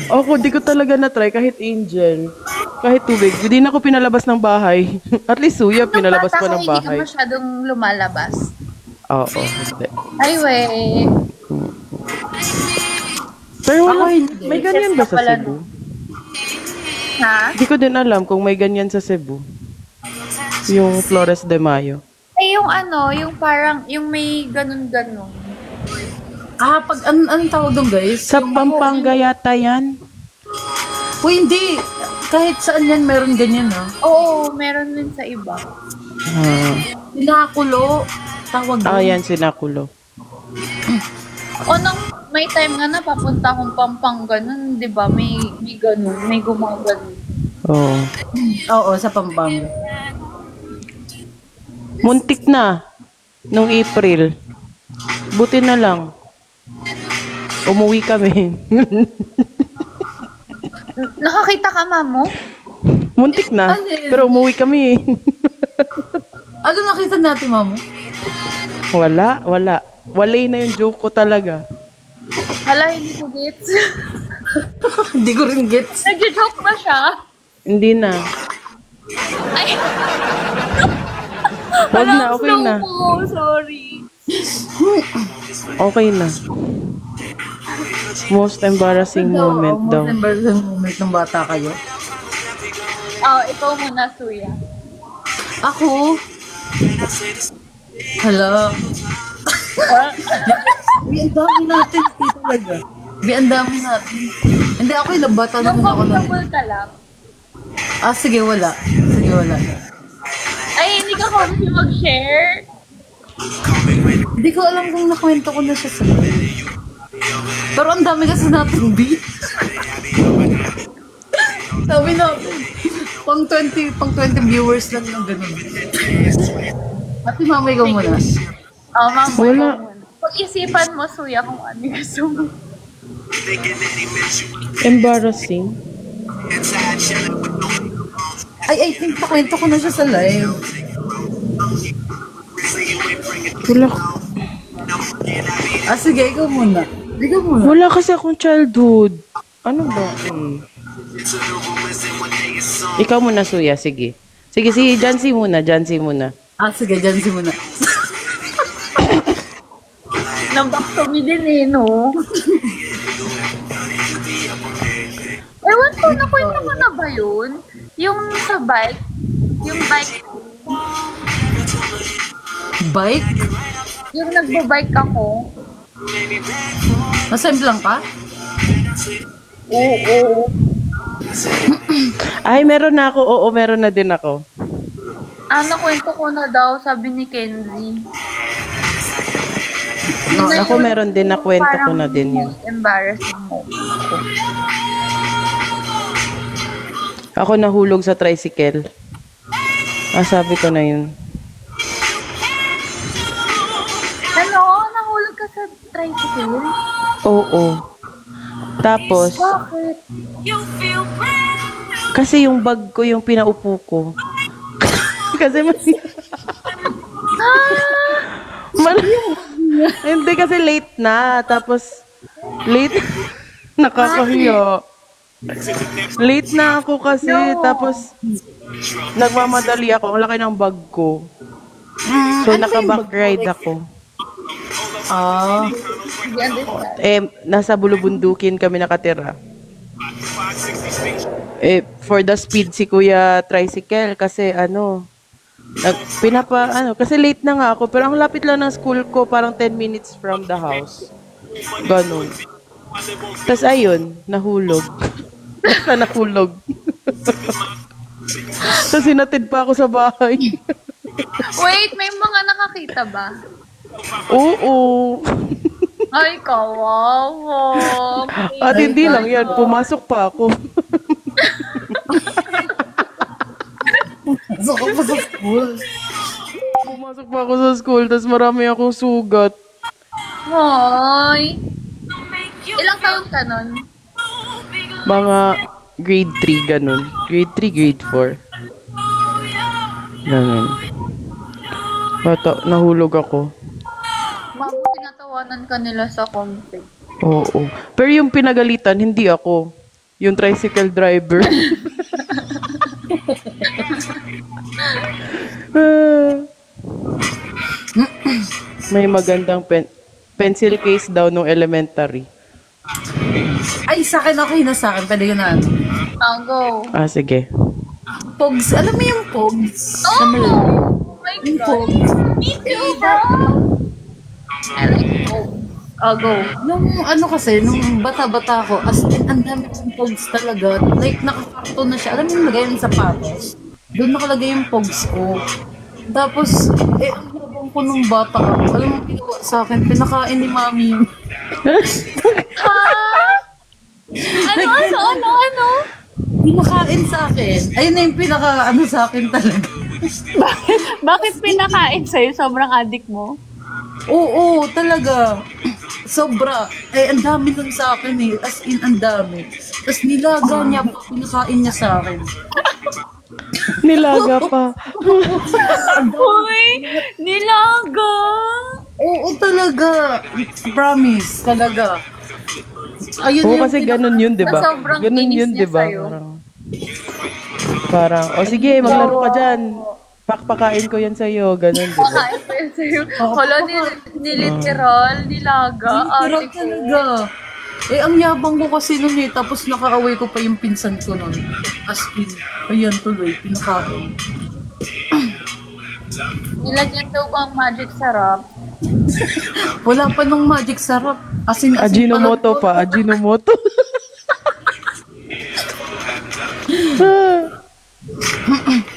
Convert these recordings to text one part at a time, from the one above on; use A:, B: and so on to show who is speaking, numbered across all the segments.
A: Ako, di ko talaga na-try kahit Angel. Kahit tubig. Hindi na ako pinalabas ng bahay. At least Suya,
B: Nung
A: pinalabas
B: bata
A: pa
B: ka,
A: ng
B: hindi ka
A: bahay.
B: masyadong lumalabas.
A: Oo, hindi.
B: Ay, we.
A: Pero
C: Ako
A: wala,
C: hindi.
A: may ganyan ba sa
B: Pala,
A: Cebu?
B: Ha?
A: Di ko din alam kung may ganyan sa Cebu. Yung Flores de Mayo.
B: Ay, yung ano, yung parang, yung may ganun-ganun.
C: Pag anong tawag doon, guys?
A: Sa Pampanga yata yan.
C: Hindi. Kahit saan yan, meron ganyan, ha?
B: Oo, meron din sa iba.
C: Sinakulo. Tawag doon.
A: Yan, Sinakulo.
B: O nang may time nga na papunta akong Pampanga nun, di ba? May ganun, may gumagano.
A: Oo.
C: Oo, sa Pampanga.
A: Muntik na. Nung April. Buti na lang. Umuwi kami.
B: Nakakita ka, mamo?
A: Muntik na.
C: Ano yun?
A: Pero umuwi kami.
C: Ano nakita natin, mamo?
A: Wala. Walay na yung joke ko talaga.
B: Hala, hindi ko gets.
C: Hindi ko rin gets.
B: Nag-joke ba siya?
A: Hindi na.
B: Ay,
A: Wag na, okay
B: slow
A: na.
B: mo, sorry.
A: Okay na. Most embarrassing moment daw.
C: Most embarrassing moment ng bata kayo.
B: Ikaw muna, Suya.
C: Ako? Hala. Ang dami natin. Hindi talaga. Ang dami natin. Hindi ako yung bata naman ako na.
B: Nag-bubble ka lang.
C: Sige, wala. Sige, wala.
B: Ay, hindi ka kasi mag-share.
C: Hindi ko alam kung nakwento ko na siya sa pero ang dami kasi natin, B. Sabi natin, pang 20 viewers lang ng ganun. Ate, mama, ikaw muna.
B: Ma'am,
A: Wala.
B: pag-isipan mo, Suya, kung ano yung gusto mo.
A: Embarrassing?
C: I think nakwento ko na siya sa live.
A: Wala.
C: Sige, ikaw muna. Ikaw muna.
A: Wala kasi akong childhood. Ano ba? Ikaw muna, Suya. Sige. Sige, si Jancy muna.
C: Sige, dyan si muna.
B: Nambak to me din eh, no? Ewan ko, nakwento ko na ba yun? Yung sa bike? Yung bike?
C: Bike?
B: Yung nagbo-bike ako?
C: Nasemble lang ka?
B: Oo.
A: Ay, meron na ako. Oo, meron na din ako.
B: Nakwento ko na daw, sabi ni Kenzie.
A: Ako meron din na kwento ko na din yun.
B: Embarrassing mo.
A: Ako nahulog sa tricycle. Sabi ko na yun.
B: Ano? Nahulog ka sa tricycle?
A: Oo. Tapos,
B: Bakit?
A: kasi yung bag ko yung pinaupo ko. Kasi hindi kasi late na. Tapos, late. Nakakahiya. Late na ako kasi. Tapos, nagmamadali ako. Ang laki ng bag ko. So, naka-back ride ako.
B: Hindi understand.
A: Nasa Bulubundukin kami nakatira. For the speed si Kuya Tricycle kasi kasi late na nga ako pero ang lapit lang ng school ko parang 10 minutes from the house. Ganun. Tapos ayun, nahulog. Basta nahulog. Tapos sinatid pa ako sa bahay.
B: Wait, may mga nakakita ba?
A: Oo.
B: Ay, kawawa.
A: At hindi lang yan, pumasok pa ako.
C: Pasok ka pa sa school.
A: Pumasok pa ako sa school, tapos marami akong sugat.
B: Hoy. Ilang taon ka nun?
A: Mga grade 3, ganun. Grade 3, grade 4. Ganun. Bata, nahulog ako.
B: Mamo, tinatawanan ka nila sa config.
A: Oo. Pero yung pinagalitan, hindi ako. Yung tricycle driver. Ah, may magandang pencil case daw nung elementary.
C: Ay, sa akin, okay na sa akin. Pwede yun na.
B: Go.
A: Ah, sige.
C: Pogs. Alam mo yung pogs?
B: Oh!
C: Alam mo yun?
B: Oh my
C: Yung
B: God.
C: pogs.
B: Me too, bro. I like go. Go.
C: Nung ano kasi, nung bata-bata ako, as in, ang dami kong pogs talaga. Like, nakakarton na siya. Alam mo yung lagay yung sapatos? Doon nakalagay yung pogs ko. Tapos, ang habang ko nung bata ako, alam mo, ginawa sa akin, pinakain ni mami yun.
B: Ano?
C: Pinakain sa akin. Ayun na yung pinaka, sa akin talaga.
B: Bakit pinakain sa'yo? Sobrang addict mo?
C: Oo, talaga. Sobra. Ang dami nun sa akin eh. As in, ang dami. Tapos nilaga niya pa, pinakain niya sa akin.
A: Nilaga pa.
B: Uy! Nilaga!
C: Oo, talaga. Promise, talaga. Ayun
A: Oo,
C: yung
A: kasi ganun yun, di ba?
B: Sobrang
A: Ganun
B: inis
A: yun,
B: niya
A: di ba?
B: sa'yo.
A: Parang, o sige, maglaro ka dyan. Pakpakain ko yan sa'yo. Ganun, di ba?
B: Pakain ko yun sa'yo. Hala, niliteral, nilaga.
C: Pero
B: Ate ko.
C: talaga. Ang yabang ko kasi nun eh. Tapos nakaaway ko pa yung pinsan ko nun. As in, ayan tuloy, pinakain.
B: Nilagyan daw ba ang magic sarap?
C: Wala pa nung magic sarap. As in,
A: Ajinomoto pa, Ajinomoto.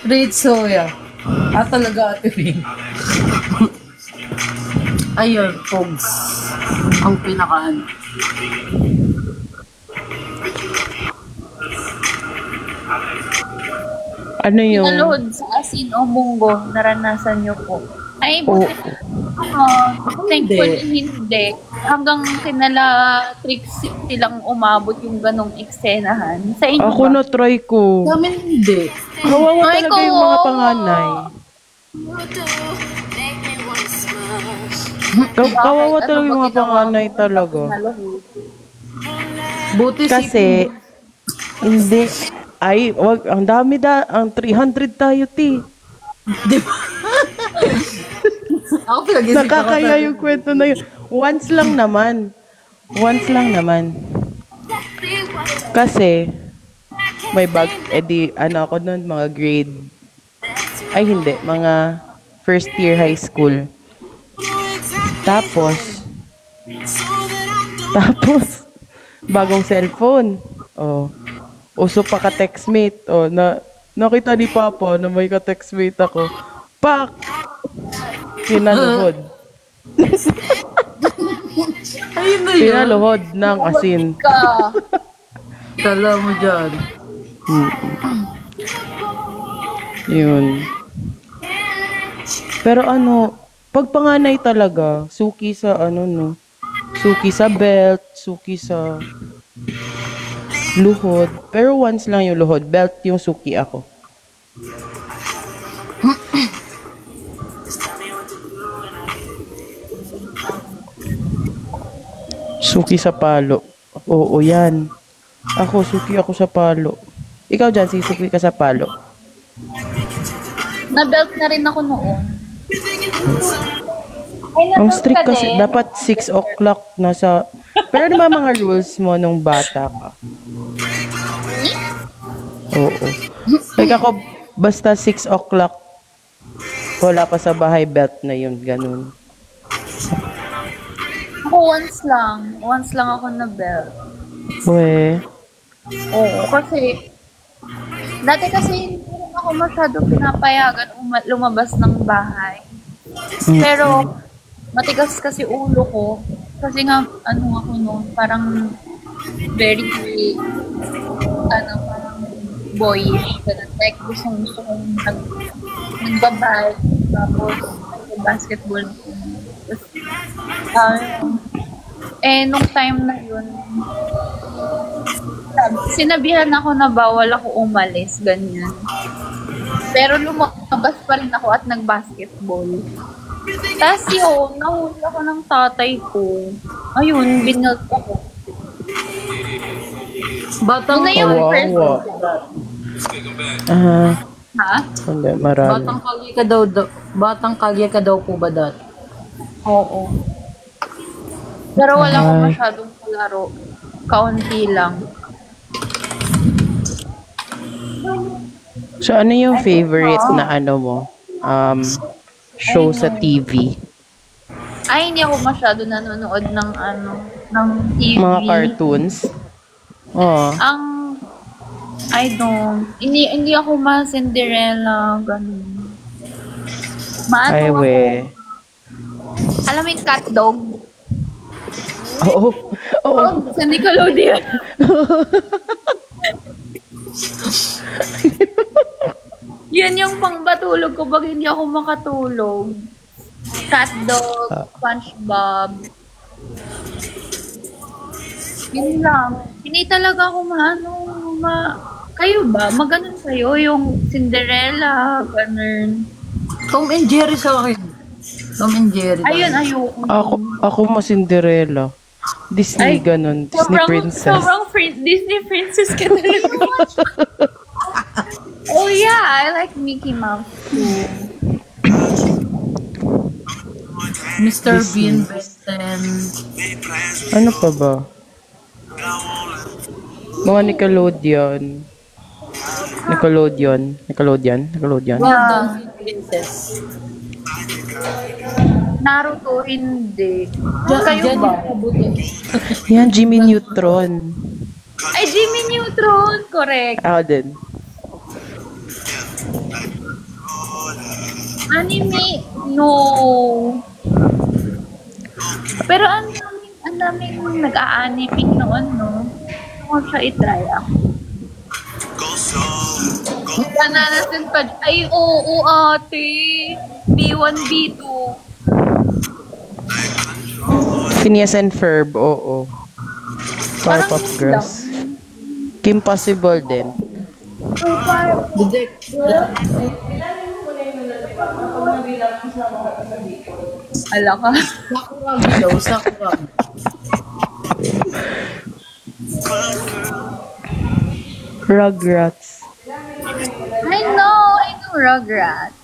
C: Red soya. Talaga, Ate Wing. Ayun, pogs. Ang pinakaan.
A: Ano yung...
B: Pinaluhod sa asin o munggo, naranasan niyo po. Ay,
A: Oo.
B: thankfully hindi. Hanggang kinala Trixie silang umabot yung ganong eksenahan. Sa inyo
A: Ako
B: ba?
A: na try ko.
C: Sa amin hindi.
A: Kawawa
B: Ay,
A: talaga yung mga panganay. Kawawa
B: Bakit?
A: talaga
B: Ano
A: yung
B: ba
A: mga
B: ginawa
A: panganay
B: mo?
A: talaga.
B: Pinaluhod.
C: Buti
A: Kasi, hindi. Ay, wag, ang dami ang 300 tayo, ti.
C: ako pinag-isip
A: Nakakaya yung kwento na yun. Once lang naman. Kasi, may bag, edi, ako nun, mga grade, ay hindi, mga first year high school. Tapos, bagong cellphone. Oh. Uso pa ka textmate. Oh, nakita ni Papa na may ka textmate ako. Pak! Pinaluhod.
C: Ayun na yun.
A: Pinaluhod ng asin.
B: Ka.
C: Tala mo dyan.
A: Yun. Pero pag panganay talaga, suki sa suki sa belt, suki sa luhod. Pero once lang yung luhod, belt yung suki ako. Suki sa palo. Oo, yan. Suki ako sa palo. Ikaw dyan, sisuki ka sa palo.
B: Na-belt na rin ako noon. Ay,
A: Ang
B: na-belt
A: strict
B: ka
A: kasi,
B: din?
A: dapat 6 o'clock nasa... Pero di ba mga rules mo nung bata ka? Oo. Like ako, basta 6 o'clock, wala pa sa bahay, belt na yun, ganun.
B: Ako once lang. Once lang ako na-belt.
A: We,
B: Oo, kasi dati kasi hindi rin ako masyado pinapayagan lumabas ng bahay. Pero matigas kasi ulo ko. Kasi nga, ako noon, parang very, parang boyish. Ganun. Like, gusto kong nagbabal. Tapos, basketball. Tapos, nung time na yun, sinabihan ako na bawal ako umalis, ganyan. Pero lumabas pa rin ako at nag-basketball. Tapos yun, nahuli ako ng tatay ko. Ayun, binelt ako.
C: Batang
B: Yun na yung first.
A: Kawawa. Ah,
B: Ha?
A: hindi, marami.
C: Batang kalye ka daw po ba dati?
B: Oo. Pero wala ko
A: Ay.
B: masyadong kalaro. Kaunti lang.
A: So, ano yung favorite na ano mo? Show sa TV?
B: Ay, hindi ako masyado nanonood ng ng TV.
A: Mga cartoons? Oo.
B: Hindi ako ma-Cinderella, ganun.
A: Ay,
B: Maano
A: we.
B: ako. Alam mo yung cat dog?
A: Oo. Oo.
B: Sa Nickelodeon. Yun yung pangbatulog ko pag hindi ako makatulog. Cat dog, SpongeBob. Yun lang. Hindi talaga ako kayo ba? Maganon kayo yung Cinderella, ganun.
C: Tom and Jerry sa akin. Tom and Jerry.
B: Ayun, ayoko.
A: Ako ma-Cinderella. Disney, ganun. Disney princess.
B: Sobrang Disney princess ka talaga. Oh yeah, I like Mickey Mouse too.
C: Mr.
A: Disney.
C: Bean, Best Friend.
A: Ano pa ba? Mga Nickelodeon. Nickelodeon.
C: Well done, Princess.
B: Naruto, hindi.
C: Kayo
B: Kayo ba?
A: Yan, Jimmy Neutron.
B: Ay, Jimmy Neutron! Correct.
A: Ako din.
B: Anime, no. Pero ang daming nag-a-anime noon, no? Kung siya itry ako. Bananas and Fudge. Ay, oo, ate. B1, B2.
A: Phineas and Ferb, oo. Powerpuff Girls. Kim Possible din.
B: Ala ka.
C: Sakuragi daw, Sakuragi.
A: Rugrats.
B: I know Rugrats.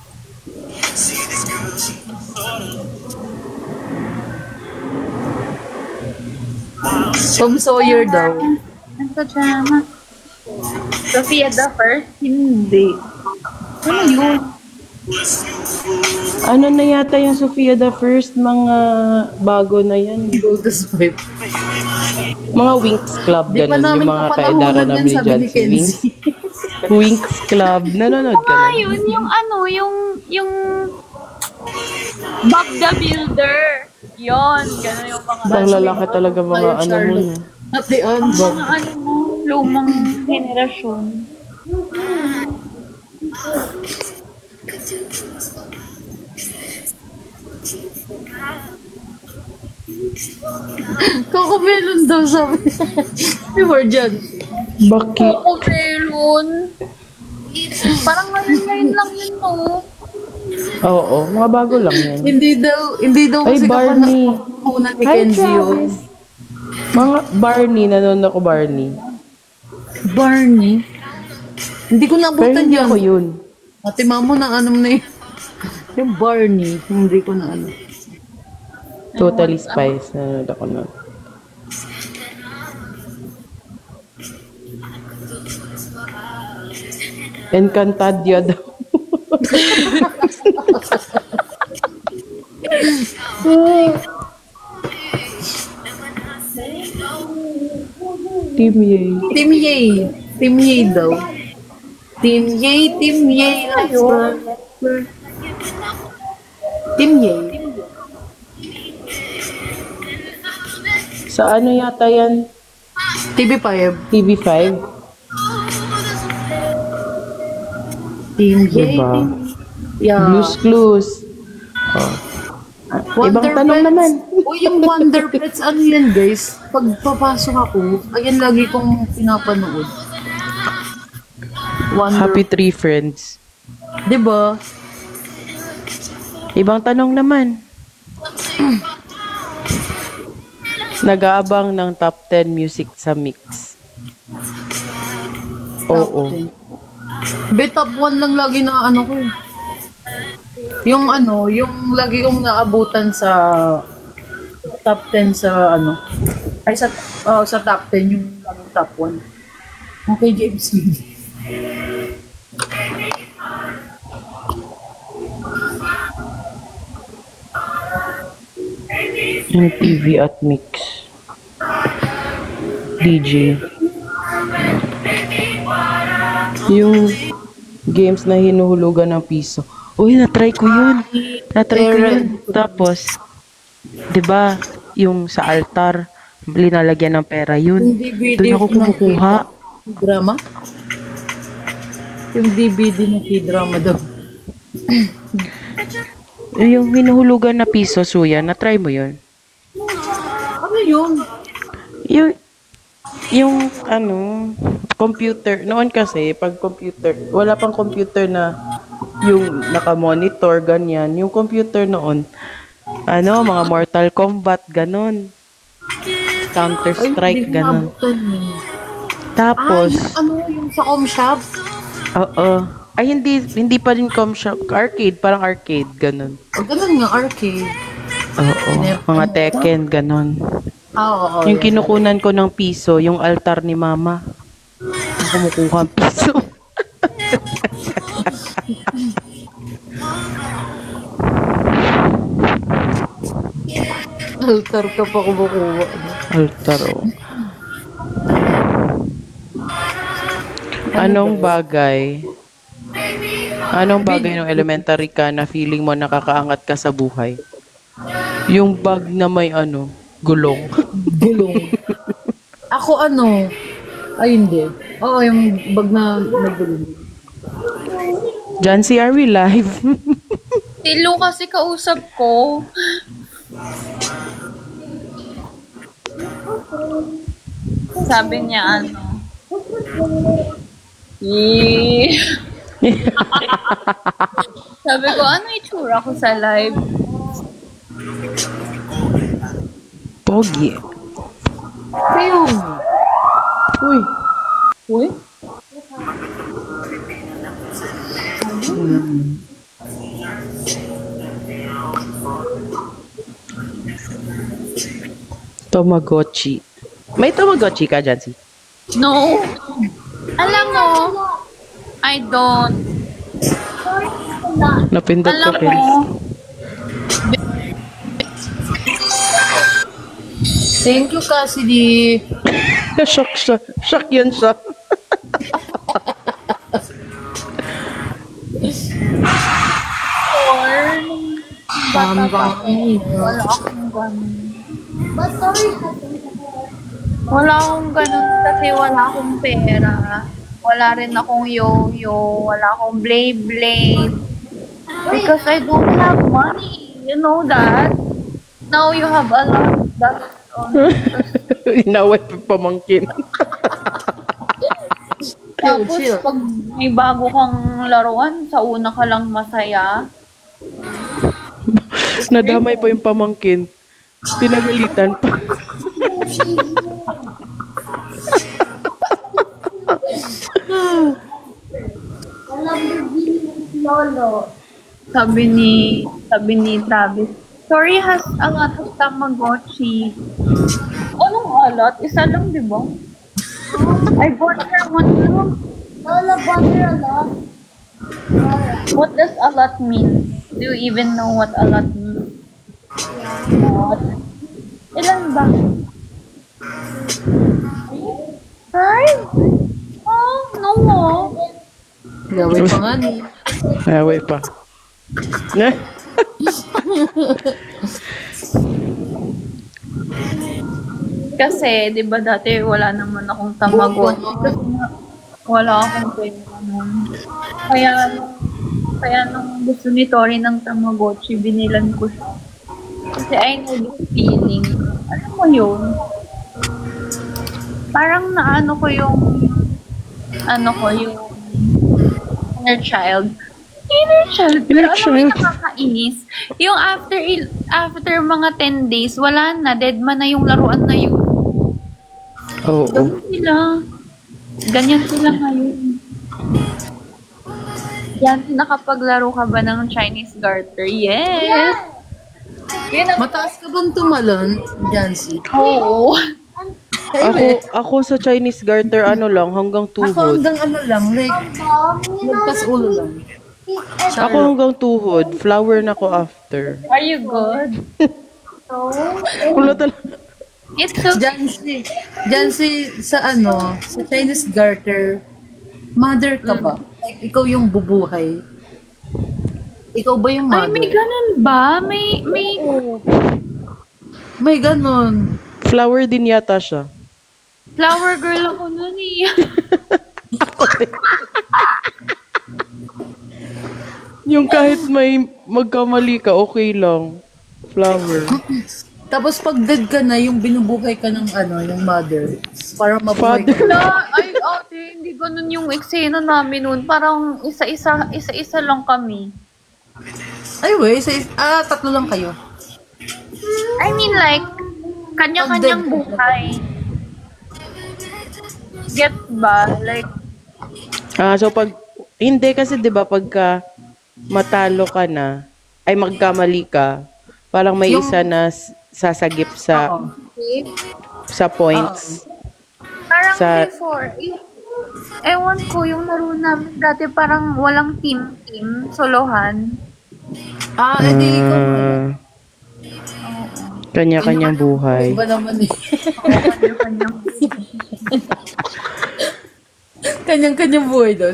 C: Tom Sawyer daw.
B: Ang drama. Sophia the First? Hindi. Ano yun?
A: Ano na yata yung Sofia the First? Mga bago na yan.
C: Lotus Pipe.
A: Mga Winx Club,
C: Di pa
A: ganun.
C: namin
A: Yung mga
C: papanahonan
A: kaedara namin
C: yan, sabi
A: dyan.
C: ni
A: Si Winx.
C: Kenzie.
A: Winx Club. Nanonood ka na.
B: Yun, yung Bob the Builder. Yon, gano'n yung mga
A: Ang lalaki talaga mga ano mo.
C: Charlotte. At the end,
B: mga lumang henerasyon.
C: Coco Melon daw sabi. Before dyan.
A: Bakit?
B: Oo, meron. Parang ngayon lang yun, no?
A: Oo, mga bago lang yan.
C: Hindi daw
A: Ay,
C: kasi
A: Barney.
C: kapanahonan ni
A: Hi,
C: Kenzie yun.
A: Travis. Mga Barney, nanonood ako Barney.
C: Barney? Hindi ko
A: Pero
C: nabutan
A: hindi
C: yan.
A: ako yun.
C: Ate mamo na ano na yun. Yung Barney, hindi ko na ano.
A: Totally Spice. Nanonood ako nun. Encantadia daw. Team Yay.
C: Team Yay. Team Yay daw. Team Yay, Team Yay. Team Yay.
A: Sa ano yata yan?
C: TV5.
A: TV5?
C: Team Yay.
A: Diba?
C: Yeah.
A: Blues Clues. Oh. Ibang tanong
C: Pets.
A: naman.
C: O yung Wonder Pets, ano yan guys? Pag papasok ako, ayan lagi kong pinapanood.
A: Happy Tree Friends.
C: Diba?
A: Ibang tanong naman. Nag-aabang ng top 10 music sa mix. Oo.
C: Top 1 lang lagi na ano ko. Yung lagi kong naabutan sa top 10 sa ano. Ay sa top 10 yung laging top 1. Okay, James.
A: MTV at mix. DJ. Yung games na hinuhulugan ng piso. Uy, natry ko yun. Tapos, 'di ba, yung sa altar, linalagyan ng pera yun. Doon ako kumukuha.
C: Drama? Yung DVD na K-drama daw.
A: Yung hinuhulugan na piso, Suya, natry mo yun?
C: Ano yun?
A: Yung computer. Noon kasi, pag computer, wala pang computer na yung naka-monitor, ganyan. Yung computer noon, mga Mortal Kombat, ganon. Counter-Strike, ganon. Tapos,
C: yung sa home shop?
A: oo. Ay, hindi pa rin shop. Arcade, parang arcade, ganon.
C: Ganun nga, arcade.
A: Oo. Mga Tekken, ganon.
C: Oo.
A: Yung kinukunan ko ng piso, yung altar ni Mama. Kumukuha ang piso.
C: Altar ka pa kumukuha.
A: Altar, oh. Anong bagay ng elementary ka na feeling mo nakakaangat ka sa buhay? Yung bag na may gulong.
C: Gulong. Ako ay hindi. Oo, yung bag na nagulong.
A: Jancy, are we live?
B: Si Lu kasi kausap ko. Sabi niya Sabi ko, ano itsura ko sa live?
A: Pogi.
C: Ayun. Uy.
A: Tamagotchi. May Tamagotchi ka, Jancy?
B: No. Alam mo, I don't.
A: Napindot
B: Alam
A: ko,
B: mo,
C: Thank you, Cassidy.
A: Shock siya. Shock yan siya.
B: wala akong ganun. Wala akong ganun kasi wala akong pera. Wala rin akong yo-yo. Wala akong blade. Because I don't have money. You know that? Now you have a lot. That's
A: Inaway pamangkin.
B: Tapos pag may bago kang laruan, sa una ka lang masaya.
A: Nadamay pa yung pamangkin. Pinagalitan pa.
B: Sabi ni Travis, Tori has a lot of Tamagotchi. Anong alat? Isa lang, di ba? I bought her one lang.
D: Lola bought her a lot.
B: What does a lot mean? Do you even know what a lot means? What? Ilan ba? 5? Oh, no.
C: Gawin pa nga ni.
A: Inaway pa.
B: Kasi, di ba dati wala naman akong Tamagotchi. Kasi wala akong pera nun. Kaya nung gusto ni Tori ng Tamagotchi, binilan ko siya. Kasi I know the feeling. Alam mo yun? Parang naano ko yung inner child. Inner child. Pero
A: Inner
B: alam mo yung
A: child.
B: nakakainis? Yung after mga 10 days, wala na. Dead man na yung laruan na yun.
A: Oo.
B: Ganyan sila. Ganyan sila ngayon. Yan, nakapaglaro ka ba ng Chinese garter? Yes! Yun ang...
C: Mataas ka bang tumalon, Jancy?
B: Oo.
A: Ako sa Chinese garter, ano lang, hanggang
C: Ako
A: tuhod.
C: hanggang ano lang, like, lagpas ulo lang.
A: Ako hanggang tuhod. Flower na ko after.
B: Are you good?
A: Wala talaga.
B: It's so...
C: Jancy, sa ano, sa Chinese garter, mother ka ba? Like, ikaw yung bubuhay. Ikaw ba yung
B: Ay,
C: mother?
B: may ganun ba?
C: May ganon.
A: Flower din yata siya.
B: Flower girl ako nun eh.
A: Yung kahit may magkamali ka, okay lang. Flower.
C: Tapos pag dead ka na, yung binubuhay ka ng ano, yung mother. Para mabuhay
A: Father.
C: ka.
B: Ay, ate, hindi ganun yung eksena namin nun. Parang isa-isa lang kami.
C: Ay, tatlo lang kayo.
B: I mean like, kanya-kanyang buhay. Get ba? Like,
A: So pag, hindi kasi 'di ba pagka matalo ka na, ay magkamali ka, parang may
C: Yung-
A: isa na sasagip sa
C: Oo.
A: sa points.
B: parang
A: Sa-
B: before, ewan ko, yung laro namin dati parang walang team, solohan.
C: Edi ikaw.
A: Kanya-kanyang buhay.
C: Iba naman eh.
B: Kanya-kanyang.
C: Kanyang-kanyang buhay daw.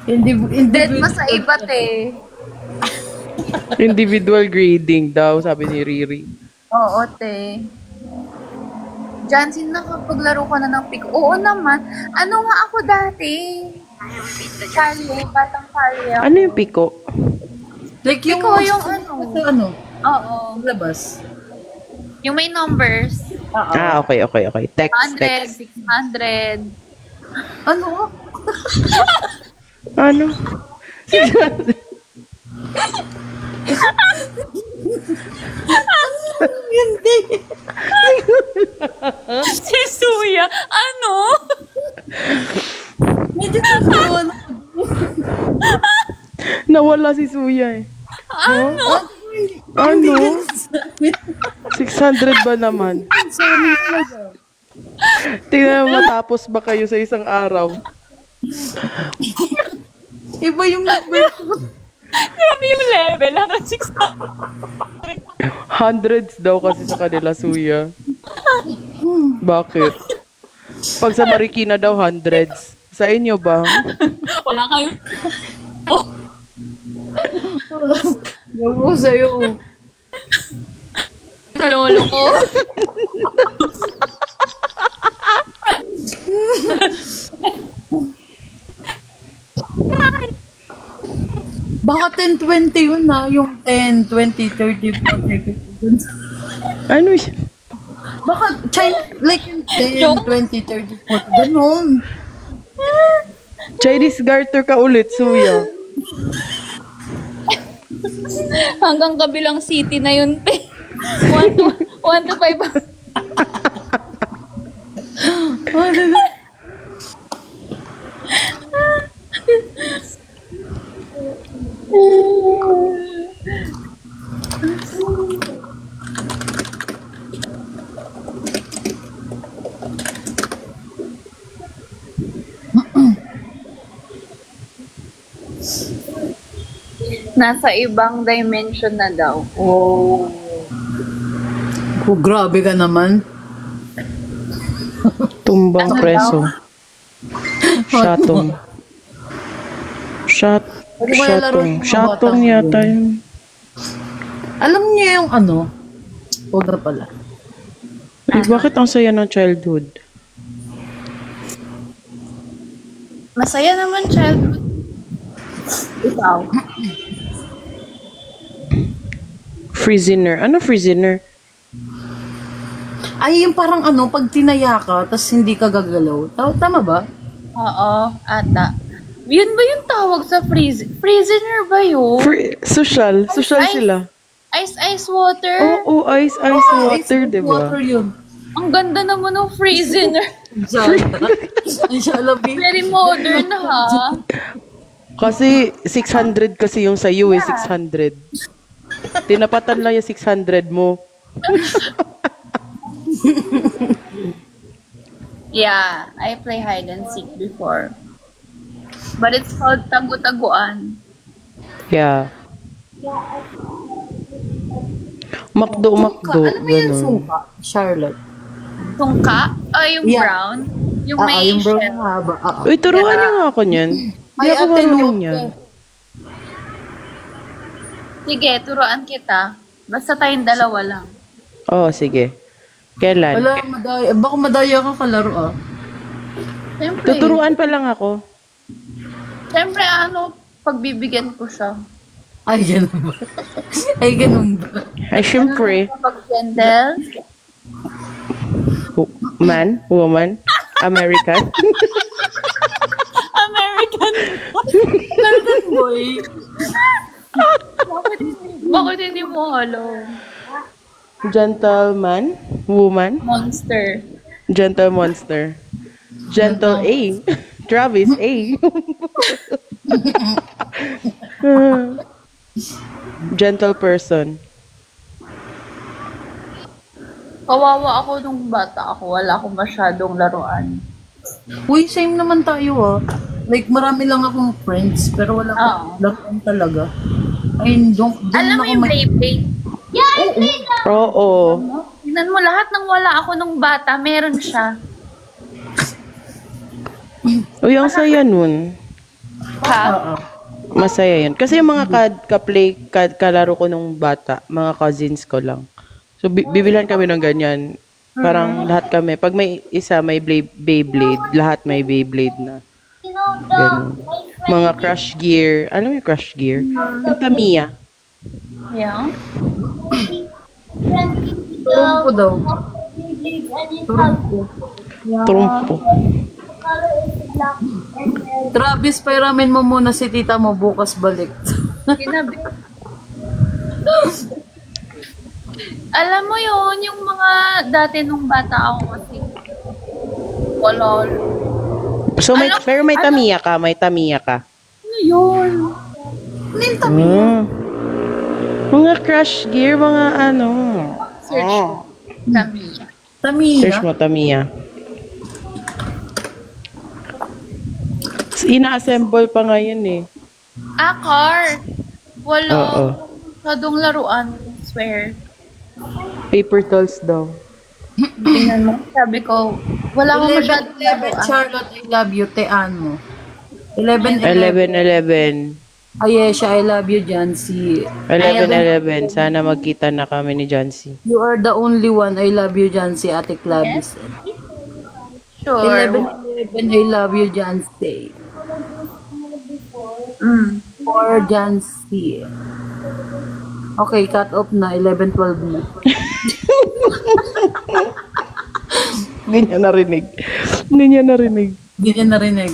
C: Hindi,
B: Dead mas sa iba, te.
A: Individual grading daw, sabi ni Riri.
B: Oo, te. Jansin, nakapaglaro ka na ng pick. Oo naman. Ano nga ako dati? Kalye, batang kalye.
A: Ano yung piko?
C: Like yung,
B: Ikaw yung ano.
C: ano,
B: Oo.
C: labas.
B: Yung may numbers.
A: Okay. Text.
B: 100, 600.
C: Ano?
A: Ano?
C: Hindi.
B: Si Suya, ano?
C: Medyo kasuwan.
A: Nawala si Suya eh.
C: Ano?
A: Ano? 600 ba naman? Tingnan mo, matapos ba kayo sa isang araw?
C: Iba yung number ko.
B: Grabe yung level. Hanggang 600.
A: Hundreds daw kasi sa kanila, Suya. Bakit? Pag sa Marikina daw, hundreds. Sa inyo ba?
B: Wala kayo.
C: Yung ko sa'yo.
B: Kalolo ko.
C: Baka 10-20 yun na. Yung 10, 20, 30, 40, 50.
A: Ano yun?
C: Baka like yung 10, 20, 30, 40. Ganon.
A: Chinese garter ka ulit, Suya.
B: Hanggang kabilang city na yun, te. 1 to 5. Nasa ibang dimension na daw.
C: Oh, grabe ka naman.
A: Tumbang preso. Shatong. Shatong yata yun.
C: Alam niya yung ano? Huwag na pala.
A: Eh, bakit ang saya ng childhood?
B: Masaya naman, childhood. Ikaw.
A: Freezener. Ano freezener?
C: Ay, yung parang ano, pag tinaya ka, tapos hindi ka gagalaw. Tama ba?
B: Oo, ata. Yun ba yung tawag sa prisoner ba yun?
A: Social
B: Ice.
A: sila.
B: Ice water?
A: Oo, ice water, di ba?
C: Water yun.
B: Ang ganda naman ng prisoner.
C: Inshallah.
B: Very modern ha.
A: Kasi 600 kasi yung sa'yo 600. Tinapatan lang yung 600 mo.
B: Yeah, I play hide and seek before. But it's called tagu-taguan.
A: Yeah. Makdo.
C: Ano ba yung
A: Ganun.
C: suka? Charlotte.
B: Tungka? Yung
C: Yeah.
B: brown? Yung may
C: Yung brown
B: shell.
C: na haba.
A: Uy, turuan niyo nga ako niyan. Hindi ako marunong niyan.
B: Sige, turuan kita. Basta tayong dalawa lang.
A: Oo, sige. Kailan?
C: Wala, madaya. Baka madaya ka kalaro
B: Siyempre,
A: Tuturuan pa lang ako.
B: siyempre pagbibigyan ko siya.
C: Ay, ganun ba? Ay, ganun ba?
A: Ay, syempre.
B: Kapag gentle,
A: Man, woman, American.
B: American.
C: Boy.
B: Bakit hindi mo halo?
A: Gentleman, woman,
B: Monster.
A: gentle monster. Gentle A. Travis A. Gentle person.
B: Kawawa ako nung bata ako. Wala akong masyadong laruan.
C: Uy, same naman tayo Like, marami lang akong friends, pero wala
B: Oo.
C: akong laruan talaga. Ay, doon
B: Alam mo
C: ako
B: yung Beyblade?
A: Oo.
B: Tignan mo, lahat ng wala ako nung bata, meron siya.
A: Uy, ang saya nun.
B: Ha?
A: Masaya yun. Kasi yung mga kalaro ko nung bata, mga cousins ko lang. So, bibilan kami ng ganyan. Parang lahat kami. Pag may isa, may Beyblade. Lahat may Beyblade na. Ganun. Mga Crush Gear. Alam mo yung Crush Gear? Yung Tamiya.
B: Yeah.
C: Trumpo daw.
A: Trumpo.
C: Travis, pairamin mo muna si tita mo bukas balik.
B: Sinabi. Alam mo yun, yung mga dati nung bata ako kasi wala.
A: So, pero may Tamiya ka. May Tamiya ka.
B: Ano yun?
A: Mga Crush Gear, mga ano.
B: Search ko. Tamiya.
A: Search
C: Tamiya.
A: mo, Tamiya. Ina-assemble pa ngayon eh.
B: Car. Wala.
A: Oo.
B: Masyadong laruan. Swear.
A: Paper dolls daw.
B: Tingnan mo. Sabi ko, wala akong masyadong
C: 11,
B: laruan.
C: Charlotte, I love you. Tean mo. 11,
A: 11-11.
C: Ayesha, I love you, Jancy.
A: 11-11. Sana magkita na kami ni Jancy.
C: You are the only one. I love you, Jancy. Ate Clavis.
B: Sure.
C: 11, I love you, Jancy. For Jancy. Okay, cut off na. 11-12 na.
A: Hindi niya narinig. Hindi niya narinig.
C: Hindi niya narinig.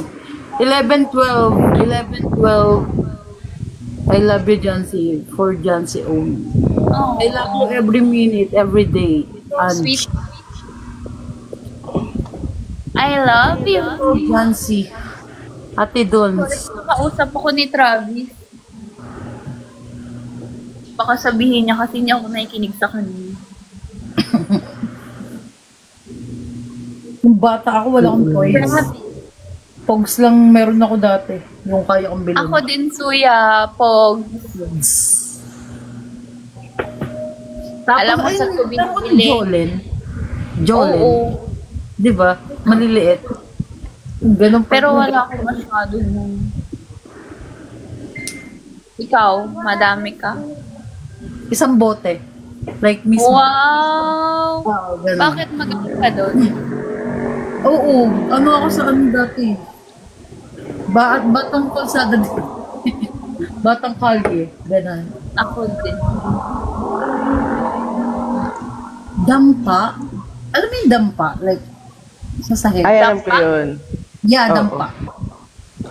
C: 11-12. 11-12. I love you, Jancy. For Jancy only.
B: Oh,
C: I love you every minute, every day. And
B: sweet. I love you.
C: Jancy. Ate Dons.
B: Kausap ako ni Travis. Baka sabihin niya kasi niya ako nakikinig sa kanya.
C: Yung bata ako, wala akong toys.
B: Travis.
C: Pogs lang meron ako dati. Yung kaya kong bilhin.
B: Ako din, Suya. Pog.
C: Tapos,
B: Alam mo sa
C: ayun,
B: tubig
C: meron akong
B: bili.
C: Jolen. Jolen.
B: Oo.
C: Di ba? Maliliit. Ganun pa.
B: Pero wala akong masyado nung... Ikaw, madami ka.
C: Isang bote. Like, mismo.
B: Wow!
C: Wow, ganun.
B: Bakit magaling ka doon?
C: Oo. Ano ako sa ano dati? Batang kalsada din. Batang kalye. Ganun.
B: Ako din.
C: Dampa. Alam mo yung dampa? Like, sa sahig.
A: Ay, alam ko yun.
C: Yeah,
A: Oo.
C: dampa.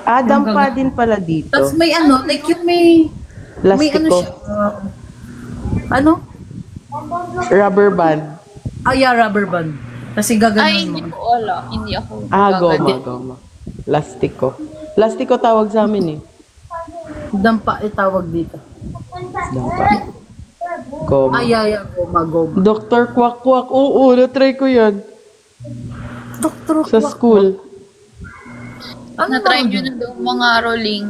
A: Adam pa din pala dito.
C: Tapos may ano, like yung may ano
A: Lastiko.
C: siya. Ano?
A: Rubber band.
C: Yeah, rubber band. Kasi
B: Ay,
C: gaganon
B: hindi
C: mo.
B: ko alam. Hindi ako.
A: Goma. Lastiko. Lastiko tawag sa amin eh.
C: Dampa itawag dito.
A: Dampa. Goma.
C: Yeah, goma.
A: Dr. Kwak Kwak. Oo, na-try ko yan.
C: Doktor
A: Sa school.
C: Ano
B: Na-try
C: ba
B: nyo
C: yun?
B: na daw mga rolling.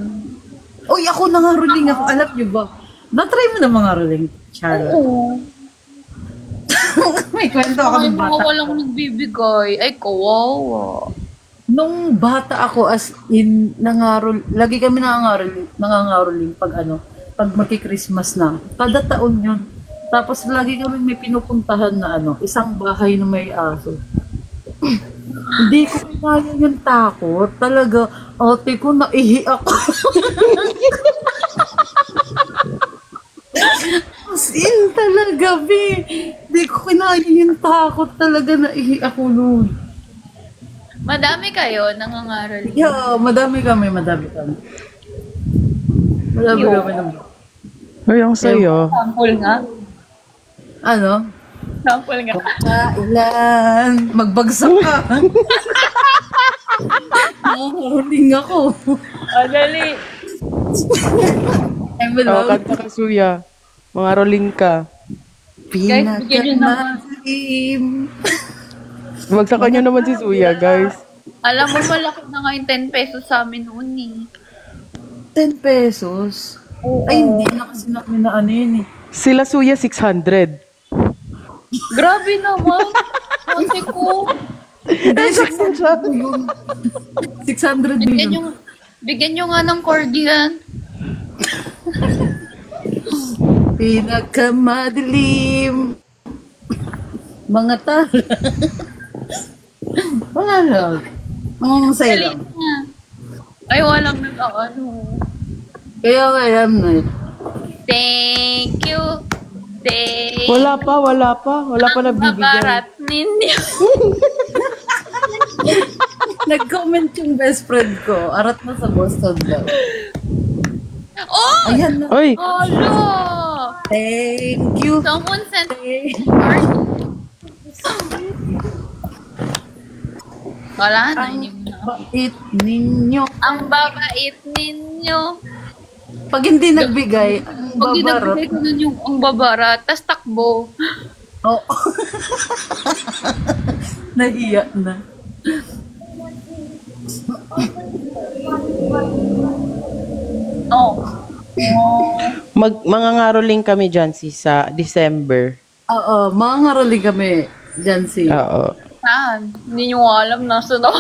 C: Uy, ako nangaruling ako. Alam niyo ba? Na-try mo na mga ruling, Charlotte.
B: Oo.
C: May kwento ako
B: Ay,
C: ng
B: mga
C: bata.
B: walang nagbibigay. Ay, kawawa.
C: Nung bata ako, as in, lagi kami nangangaroling pag magki-Christmas na. Kada taon yun. Tapos lagi kami may pinupuntahan na isang bahay na may aso. Hindi ko kaya yung takot. Talaga, ate ko, naihi ako. As in, talaga, be. Hindi ko kinaya yung takot. Talaga, naihi ako noon.
B: Madami kayo nangangaroling.
C: Yeah, madami kami. Madami kami ng
A: Ay, ang sayo.
B: Sample nga.
C: ano?
B: Sample nga.
C: Kailan magbagsak ka. Nakaruling ako.
B: O, dali.
A: Oh, kanta ka, Suya. Mga rolling ka.
B: Guys, bigyan nyo naman.
C: Pinakamadilim.
A: Bagsakan nyo naman si Suya, guys.
B: Alam mo, malaki na nga yung 10 pesos sa amin noon eh.
C: 10 pesos? Ay, hindi na kasi namin na ano yun eh.
A: Sila Suya, 600.
B: Grabe naman. Kasi ko.
C: Hindi, 600 yun. 600
B: Bigyan
C: yun.
B: bigyan nyo nga ng cordian.
C: Pinakamadilim. Mga tala. Wala lang. Ang masaya
B: Dali
C: lang.
B: na. Ay, walang nag-ano.
C: Kaya nga alam na eh.
B: Thank you. Thank
A: Wala pa. Wala pa nabibigyan.
B: Babarat ninyo.
C: Nag-comment yung best friend ko. Arat na sa Boston daw.
B: Oh!
C: Ayan na.
A: Oy,
B: Hello!
C: Thank you.
B: Someone sent card. Wala na.
C: Bait ninyo.
B: Ang babait ninyo.
C: Pag hindi nagbigay, ang
B: Pag
C: babarot.
B: ginagay ko nun yung ang babarat, tas takbo.
C: Oh. Nahiya na.
B: Oh.
A: mga ngaroling kami dyan sa December.
C: Oo, mga ngarali kami dyan si.
A: Oo.
B: Saan? Hindi nyo alam nasa na.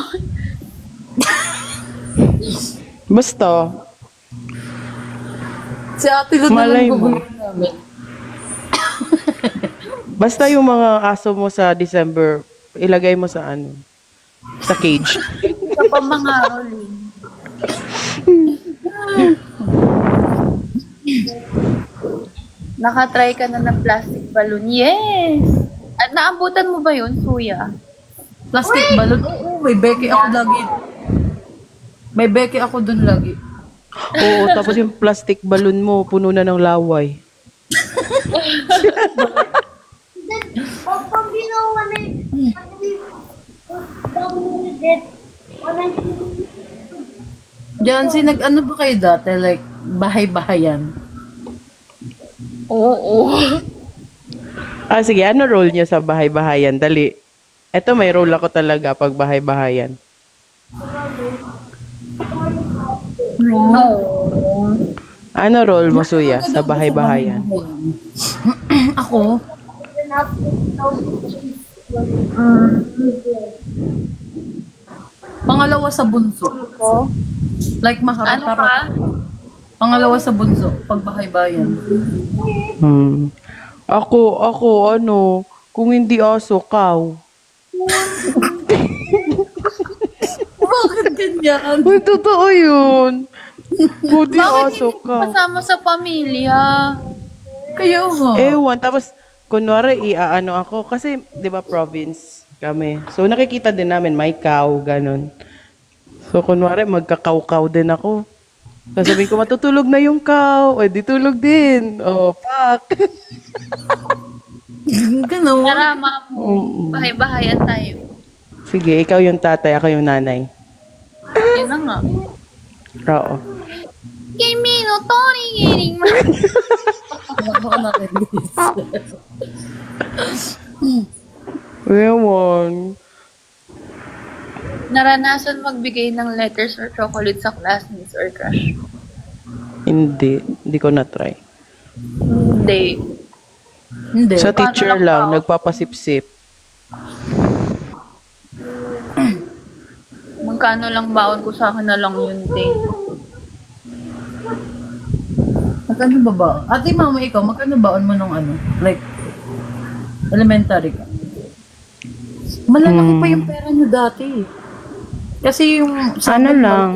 A: Basta,
C: Si Ate Luna
A: Malay
C: lang
A: mo.
C: gugulo namin.
A: basta yung mga aso mo sa December, ilagay mo sa sa cage.
B: Sa pamangaroling. Nakatry ka na ng plastic balloon. Yes! At naabutan mo ba yun, Suya?
C: Plastic balloon. Oo, may beke ako lagi. May beke ako dun lagi.
A: Oo, tapos yung plastic balloon mo, puno na ng laway.
D: Pag ginawa na
C: Diyan, nag-ano ba kayo dati? Like, bahay-bahayan?
B: Oo.
A: Sige, ano role niyo sa bahay-bahayan? Dali. Eto, may role ako talaga pag bahay-bahayan.
B: No.
A: Ano role mo, Suya, sa bahay-bahayan?
C: Ako? Pangalawa sa bunso. Like,
B: Ano
C: maharap-harap.
B: ka?
C: Pangalawa sa bunso, pag bahay-bayan.
A: Ako, kung hindi aso, cow.
C: Bakit ganyan?
A: Uy, totoo yun. Hindi aso, cow.
B: Kasama sa pamilya.
C: Kaya nga.
A: Ewan, tapos, kunwari, iaano ako, kasi, di ba, province kami. So, nakikita din namin, may cow, ganun. So, So, kunwari, magkakaw-kaw din ako. Sasabihin ko, matutulog na yung cow. Eh, di tulog din. Oh, fuck.
C: Ganon.
B: Tara, mamu. Bahay-bahayan tayo.
A: Sige, ikaw yung tatay, ako yung nanay.
B: Yun na nga.
A: Oo.
B: Kimi no Tony Giring.
C: Baka na-release.
A: Ewan.
B: Naranasan magbigay ng letters or chocolate sa classmates or crush?
A: Hindi ko na-try.
B: Hindi.
C: Hindi.
A: Sa
B: Paano
A: teacher
B: lang
A: lang,
B: ba?
A: nagpapasip-sip.
B: Magkano lang baon ko sa akin na lang yun, te.
C: Magkano ba ba? Ate, mama, ikaw, magkano baon mo nung ano? Like, elementary ka? Malalaki pa yung pera nyo dati. Kasi yung...
A: Ano lang,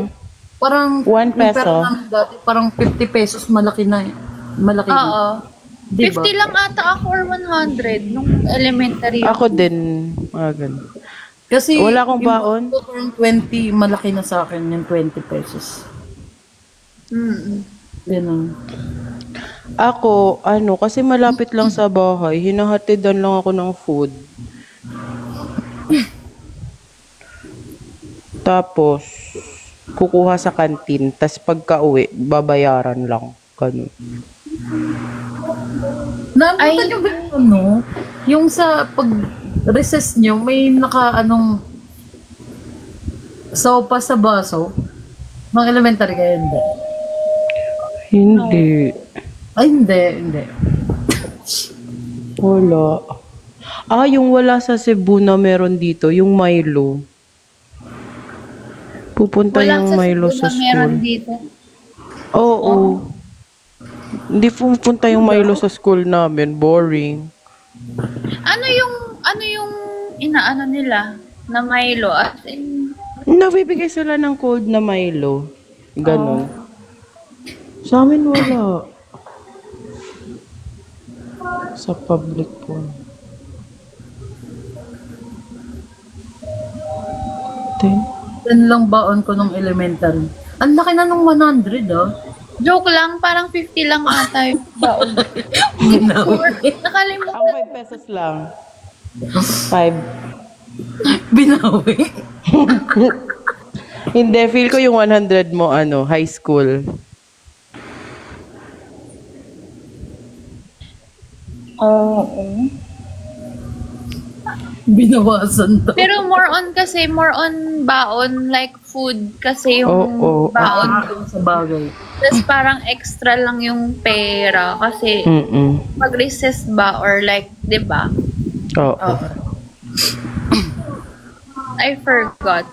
C: Parang...
A: 1
C: yung pera
A: peso.
C: namin dati, parang 50 pesos, malaki na eh. Malaki na.
B: Oo.
C: Diba?
B: 50 lang ata ako or 100 nung elementary.
A: Ako din, mga ganun.
C: Kasi
A: Wala akong
C: yung
A: baon.
C: parang 20, malaki na sa akin yung 20 pesos.
B: Mm.
C: Ganun.
A: Ako, kasi malapit lang sa bahay, hinahatidan lang ako ng food. Tapos, kukuha sa kantin, tas pagka-uwi, babayaran lang. Ganun.
C: Naabutan nyo ba yung ano? Yung sa pag-recess nyo, may naka-anong sopa sa baso? Mga elementary kayo, hindi?
A: Hindi.
C: Ay, hindi.
A: Wala. Yung wala sa Cebu na meron dito, yung Milo. Pupunta
B: Wala
A: yung
B: sa
A: Milo
B: Cebu
A: sa
B: na meron
A: school.
B: dito.
A: Oo. Hindi pupunta yung Milo sa school namin. Boring.
B: Ano yung inaano nila na Milo? As in,
A: Nabibigay sila ng cold na Milo. Ganon. Sa amin wala. Sa public po. Then,
C: Yan lang baon ko nung elementary. Ang laki na nung 100, ah.
B: joke lang, parang 50 lang ata yung baon. Nakalimutan.
A: ako 5 pesos lang. 5.
C: Binawi.
A: Hindi, feel ko yung 100 mo, high school.
B: Oo.
C: Binawasan to.
B: Pero more on baon, like food kasi yung
A: Oo.
B: baon.
C: Sa bagay.
B: Tapos parang extra lang yung pera kasi mag-recess ba or like, di ba?
A: Oo.
B: I forgot.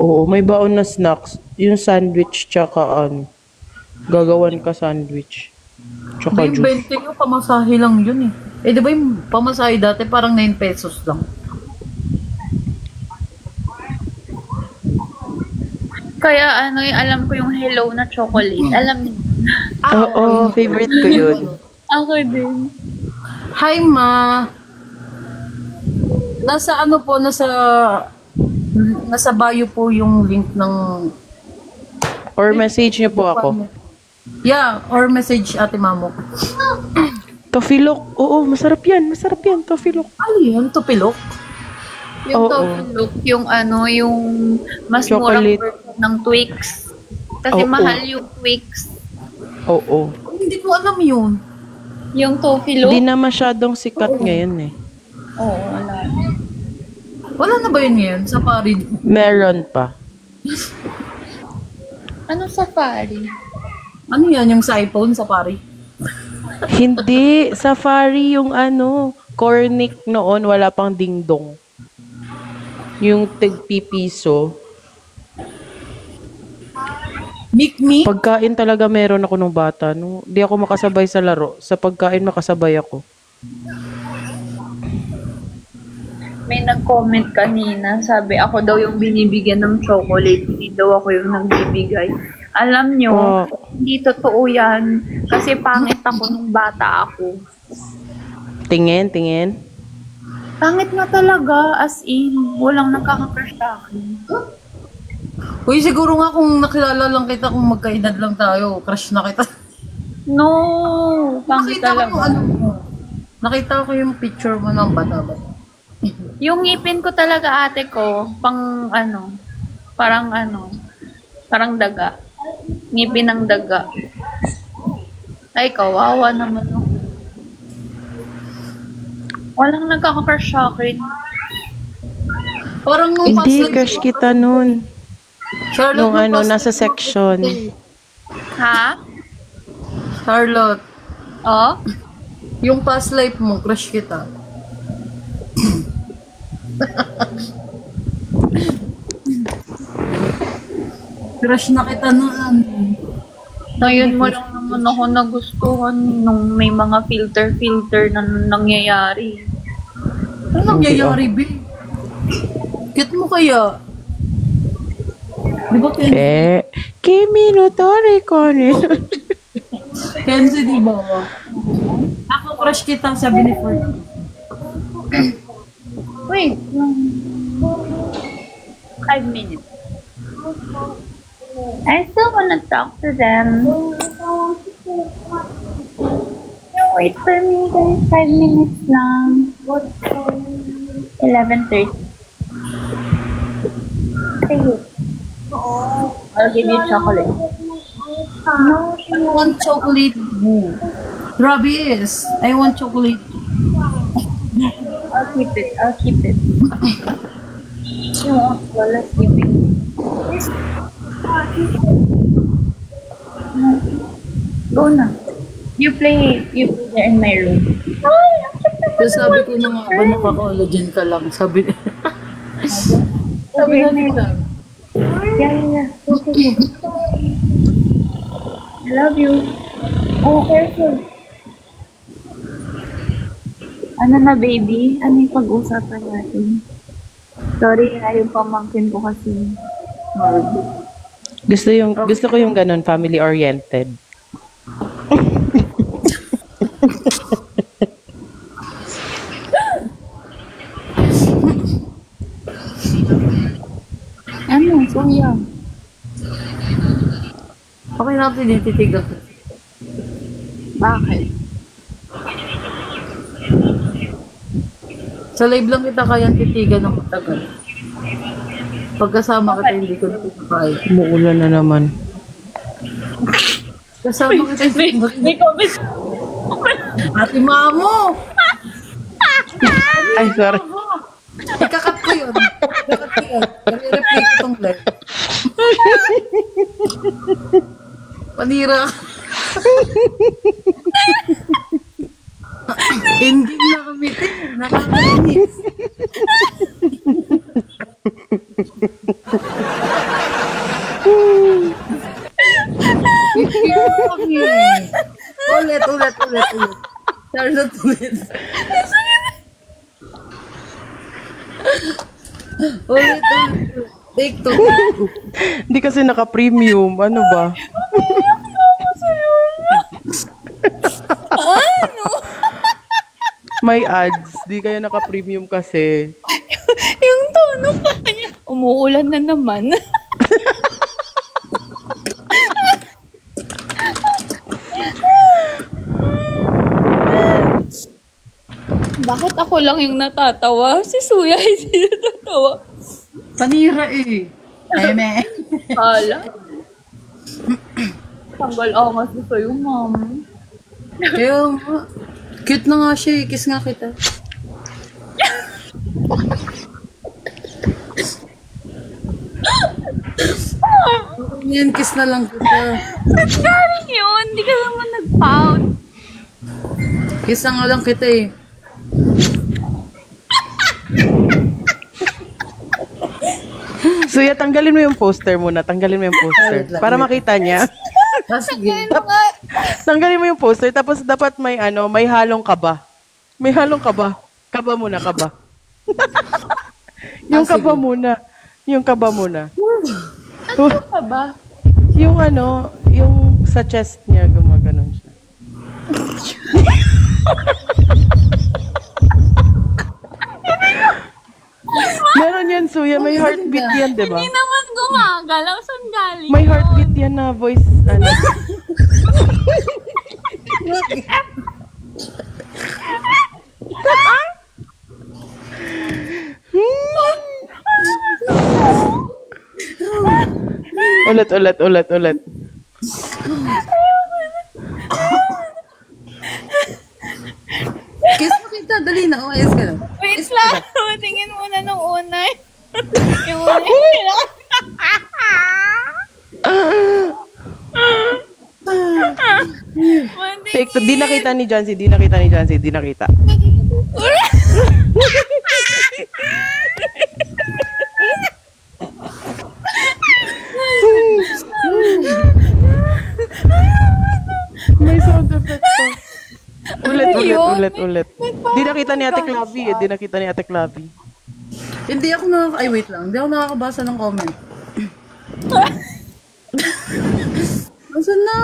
A: Oo, may baon na snacks. Yung sandwich tsaka gagawan ka sandwich. Tsaka
C: Yung
A: juice.
C: 20 yung pamasahe lang yun eh. Eh, di ba yung pamasahe dati parang 9 pesos lang?
B: Kaya alam ko yung hello na chocolate. Alam niyo.
A: Oo, favorite ko yun.
B: Ako din.
C: Hi, Ma. Nasa nasa bio po yung link ng...
A: Or message niyo po ako.
C: Yeah, or message Ate Mamo.
A: Tofilok. Oo, masarap yan. Masarap yan, tofilok.
C: Ano yun? Tupilok?
B: Yung
A: Oo.
B: Tofilok, yung yung mas murang
A: Chocolate.
B: version ng Twix. Kasi
A: Oo.
B: mahal yung Twix.
A: Oo.
C: Hindi ko alam yun.
B: Yung Tofilok?
A: Hindi na masyadong sikat ngayon eh.
B: Oo, wala.
C: Wala na ba yun ngayon? Sa Paris?
A: Meron pa.
B: Ano safari?
C: Ano yan? Yung sa iPhone sa Paris?
A: Hindi. Safari yung Cornic noon, wala pang dingdong. Yung tig-pipiso.
C: Mikmi?
A: Pagkain talaga meron ako nung bata. No? Di ako makasabay sa laro. Sa pagkain makasabay ako.
B: May nag-comment kanina, sabi ako daw yung binibigyan ng chocolate, hindi daw ako yung nagbibigay. Alam nyo,
A: Oh.
B: hindi totoo yan. Kasi pangit ako nung bata ako.
A: Tingin.
B: Pangit nga talaga, as in, walang nakaka-crush sa akin.
C: Uy, siguro nga kung nakilala lang kita, kung magkaedad lang tayo, crush na kita.
B: No, pangit
C: Nakita ko yung
B: talaga.
C: ano mo. Nakita ko yung picture mo ng bata-bata.
B: Yung ngipin ko talaga, ate ko, parang daga. Ngipin ng daga. Ay, kawawa naman. No? Walang nagkaka-crush sa akin.
C: Parang nung
A: Hindi,
C: past
A: crush kita nun.
C: Charlotte,
A: Nung
C: nung past
A: nasa
C: life mo,
A: section.
B: Ha?
C: Charlotte,
B: Oh?
C: yung past life mo, crush kita. Crush na kita noon.
B: Ngayon mo lang naman ako nagustuhan nung may mga filter na nangyayari.
C: Ano nangyayari, B? Cute mo kaya? Di ba Kenzie?
A: Kimi no tori ko ni.
C: Kenzie, di ba? Ako crush kita, sabi ni Ford.
B: Wait. 5 minutes. I still wanna talk to them. Wait for me guys. 5 minutes lang. 11:30. Sige. I'll give you chocolate. No,
C: I want chocolate. Grabe is. I want chocolate.
B: I'll keep it. You won't fall asleep. Go na. You play there in my room.
C: So, sabi ko na nga ba nakaka-collagen ka lang? Sabi
B: Sabi
C: na
B: na
C: nila.
B: Yeah. Okay. I love you. Oh, careful. Ano na, baby? Ano yung pag-usapan natin? Sorry, yung pamangkin ko kasi.
A: Gusto ko yung ganun, family oriented.
B: Ano? Kuya.
C: Okay natin tinititigan ko.
B: Bakit?
C: Sa live lang kita kayang titigan ng matagal. Pagkasama kita, hindi ko nakakaya.
A: Umuulan na naman.
C: Kasama kita,
B: May comment.
C: Ate Mamo!
A: Ay, sorry.
C: Ikakat ko yun. I-replay ko itong live. Panira. Hindi na kami. Nakakainis. Ulit. Charlotte, ulit. Ulit. Take two.
A: Hindi kasi naka-premium. Ano ba? May ads. Di kaya naka-premium kasi.
B: Yung tono pa niya. Umuulan na naman. Bakit ako lang yung natatawa? Si Suya hindi natatawa.
C: Panira eh. Eme.
B: Hala. Tanggal angas na sa'yo, ma'am.
C: Kaya nga. Cute na nga siya eh. Kiss nga kita. Yan, kiss na lang kita.
B: Galing yun. Hindi ka naman nag-pout.
C: Kiss na nga lang kita eh.
A: Suya, tanggalin mo yung poster muna. Tanggalin mo yung poster. Para makita niya.
C: Ah, sige.
A: Tanggalin mo yung poster. Tapos dapat may may halong kaba. May halong kaba. Kaba muna, kaba. Yung kaba muna. Yung kaba muna.
B: Ano ka ba?
A: Yung yung sa chest niya, gumaganon siya. yan, Suya. May heartbeat yan, di ba?
B: Hindi naman gumagalaw. Saan galing?
A: May heartbeat yan na voice, ano. Ulit.
C: Kiss mo kita, dali na. Ayos ka na.
B: Wait lang. Tingin muna nung una. Yung una.
A: Take to. Di nakita ni Jancy. May sound effect pa. Ulit. Di nakita ni Ate Clavi.
C: Hindi ako ay wait lang. Hindi ako nakakabasa ng comment. Nasaan na?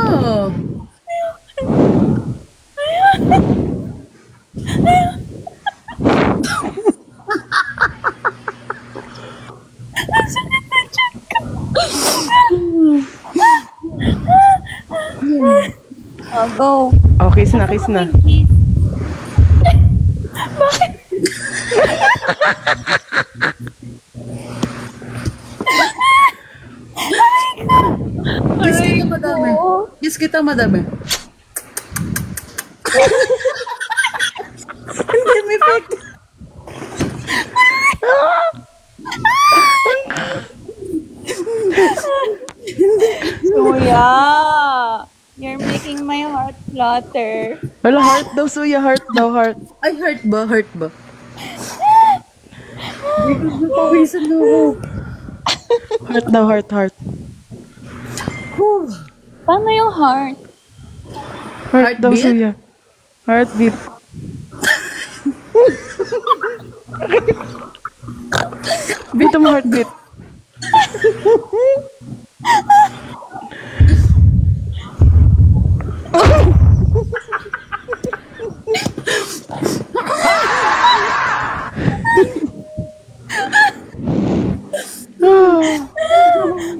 B: Go.
A: Oh, kiss na.
C: Kiss kita madami. Hindi, may effect.
B: Kuya, you're making my heart flutter.
A: Wala, heart daw, Suya. Heart.
C: Ay, heart ba? Pawisan na ako.
A: Heart.
B: Paano yung heart?
A: Heart daw,
C: Heartbeat?
A: Suya. Heartbeat. Bito mo heartbeat.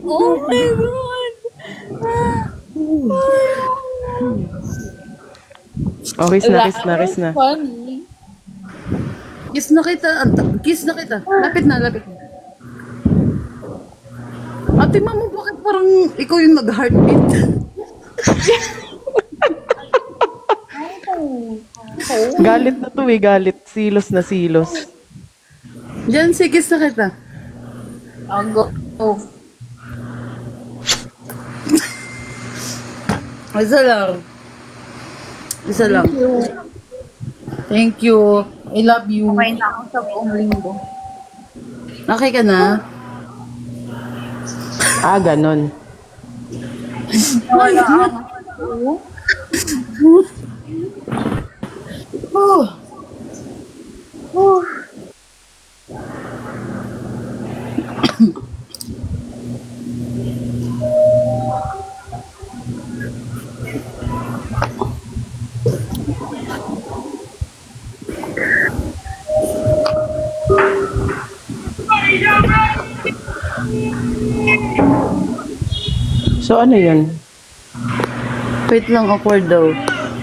B: Oh my God.
A: Oh, kiss na.
B: Funny.
C: Kiss na kita. Lapit na. Ate, mamo, bakit parang ikaw yung nag-heartbeat?
A: Galit na to galit. Silos na silos.
C: Jancy, kiss na kita.
B: Go.
C: Isa lang. Thank you. I love you.
B: Okay na ako sa buong linggo.
C: Okay ka na?
A: Ganon.
B: Wala ako.
A: So, ano yun?
C: Wait lang, awkward daw.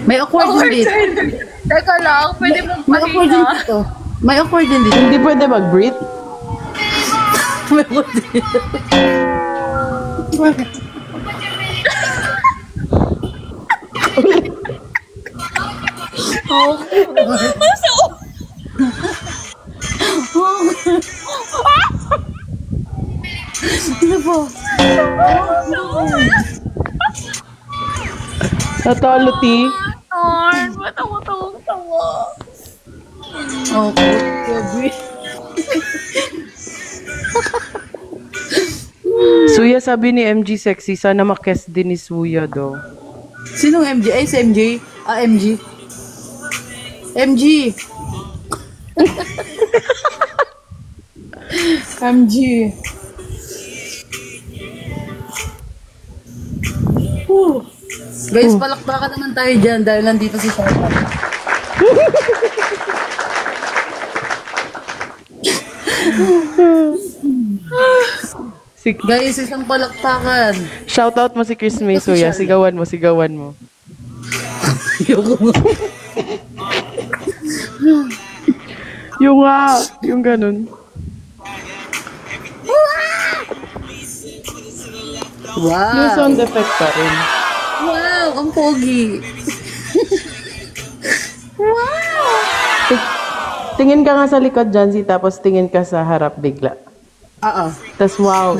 C: May awkward din dito.
B: Teka lang, pwede mong
C: May awkward din dito. May awkward din dito.
A: Hindi pwede mag-breathe?
C: May awkward din dito. Ano po?
A: Natalo, T.
B: Ba't ako tawang-tawa?
C: Okay. Gabi.
A: Suya, sabi ni MG Sexy, sana makes din ni Suya daw.
C: Sinong MG? Ay, si MJ. MG. MG. MG. Guys, palakpakan naman tayo dyan dahil nandito si Sarah. Guys, isang palakpakan.
A: Shoutout mo si Chris Misuya. Sigawan mo, sigawan mo. Yung ganun.
C: Wow.
A: Yung sound effect pa rin.
C: Wow, ang pogi.
A: Tingin ka nga sa likod, Jancy, tapos tingin ka sa harap bigla.
C: Oo.
A: Tapos wow.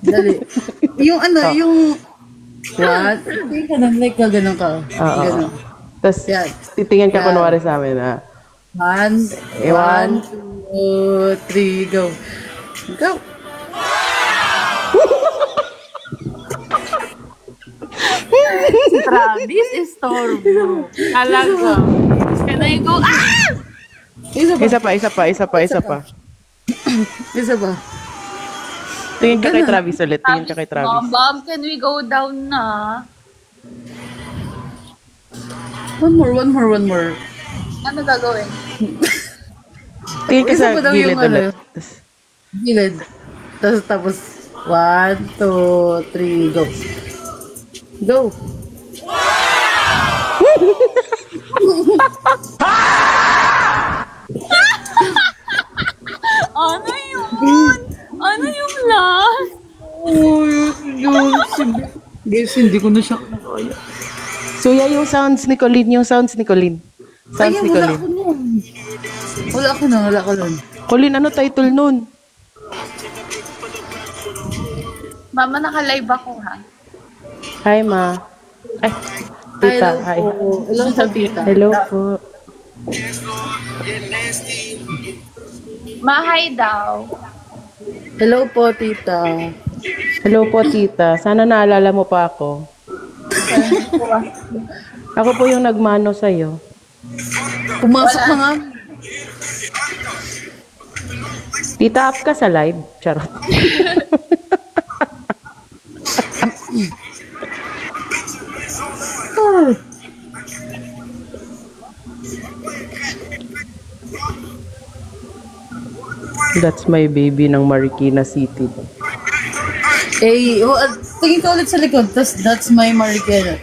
C: Dali. Yung yung... What? Hindi ka nang like ka, ganun ka.
A: Oo.
C: Ganun.
A: Tapos
C: Yan.
A: titingin ka
C: Yan.
A: kunwari sa amin, ha?
C: One,
A: One,
C: 2, 3, go. Go.
B: Travis is Torbo. Talaga. Can I go? Ah!
C: Isa pa.
A: Isa pa.
C: Isa pa.
A: Tingin ka kay Travis ulit. Tingin ka kay Travis.
B: Mom, can we go down na?
C: One more.
B: Ano gagawin?
A: Tingin ka
C: Isa
A: sa
C: pa daw
A: gilid
C: yung ano.
A: ulit.
C: Gilid. Tapos, 1, 2, 3, go. Go.
B: Ano yun? Ano yung last?
C: Guys, hindi ko na siya kaya.
A: Suya yung sounds ni Colleen. Sounds ni Colleen.
C: Wala ko nun.
A: Colleen, ano title nun?
B: Mama, naka-live ako ha.
A: Hi, ma. Ay, tita. Hi.
C: Hello po, tita.
A: Hello po.
B: Mahay daw.
C: Hello po, tita.
A: Hello po, tita. Sana naalala mo pa ako. Ako po yung nagmano sa'yo.
C: Pumasok na nga.
A: Tita, up ka sa live. Charot. That's my baby ng Marikina City.
C: Tingin ka ulit sa likod. That's my Marikina.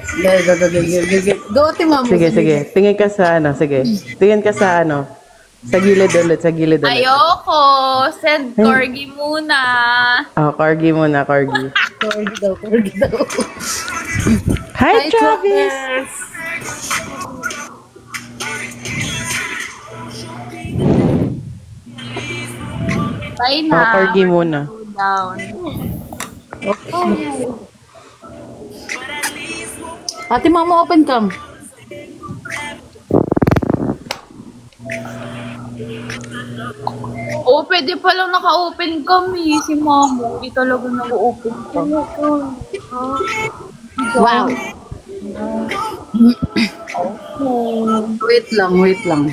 C: Go, ate mama.
A: Sige. Tingin ka sa ano. Sige. Tingin ka sa ano. Sa gilid ulit.
B: Ayoko. Send Corgi muna.
A: Corgi muna, Corgi.
C: Corgi daw.
A: Hi, Travis!
B: Bye na.
A: Corgi muna.
B: Down.
C: Ate mama, open cam.
B: Pwede palang naka-open kami. Si Mamo, hindi talaga nag-open kami.
C: Wow. Wait lang.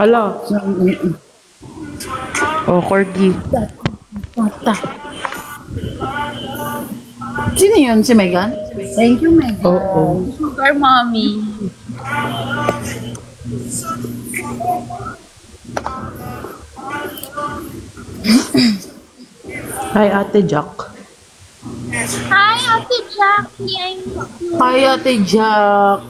A: Hala. Corgi.
C: Sino yun? Si Megan? Thank you, Megan.
A: Oo.
B: Sugar Mommy.
A: Hi, Ate Jack.
B: Hi, Ate Jackie.
C: Hi, Ate Jack.